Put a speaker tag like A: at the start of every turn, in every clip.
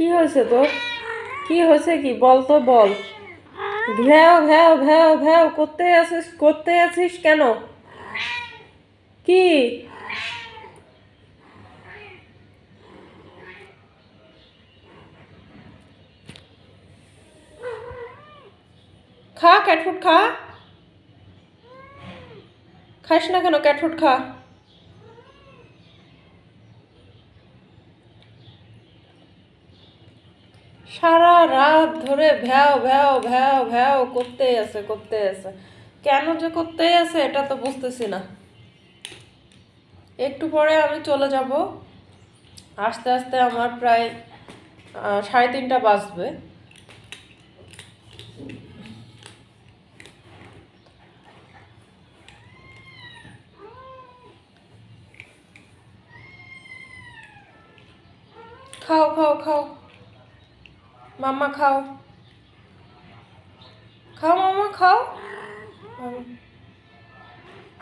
A: কি হয়েছে তোর? কি হয়েছে? কি বল তো, বল। ভ্যাও ভ্যাও ভ্যাও ভ্যাও করতে আছিস কেন? কি? খা ক্যাটফুড খা। খাস না কেন? ক্যাটফুড খা। সারা রাত ধরে ভ্যাও ভ্যাও ভ্যাও ভ্যাও করতে আছে। কেন যে করতেই আছে এটা তো বুঝতেছি না। একটু পরে আমি চলে যাব। আস্তে আস্তে আমার প্রায় 3:30 বাজবে। খাও খাও খাও মাম্মা, খাও খাও মাম্মা, খাও।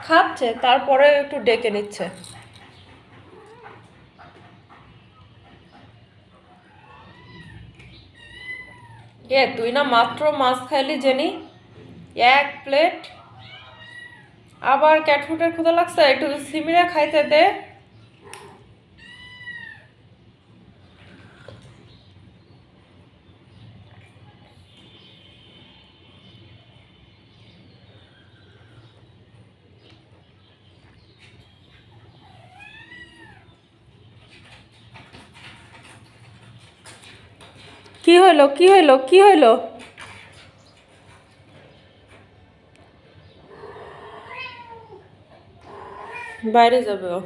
A: খাচ্ছে, তারপরে একটু ডেকে নিচ্ছে। তুই না মাত্র মাছ খাইলি জেনি, 1 প্লেট। আবার ক্যাটফুটের ক্ষুধা লাগছে, একটু সিমিরা খাইতে দে। কি হইলো? কি হইলো? কি হইলো? বাইরে যাবে ও।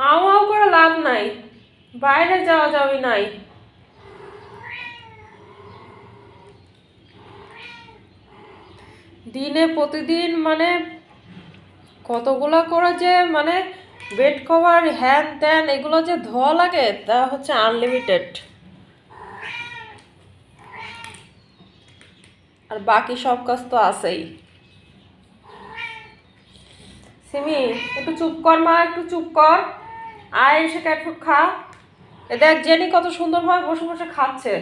A: আও আও করে লাভ নাই, বাইরে যাওয়া যাবে নাই। দিনে প্রতিদিন মানে কতগুলা করে যে মানে বেড কভার হ্যান ত্যান এগুলো যে ধোয়া লাগে তা হচ্ছে আনলিমিটেড। আর বাকি সব কাজ তো আছেই। সিমি, একটু চুপ কর মা, একটু চুপ কর। আয় এসে ক্যাটফুড খা। এ দেখ জেনি কত সুন্দরভাবে বসে বসে খাচ্ছে।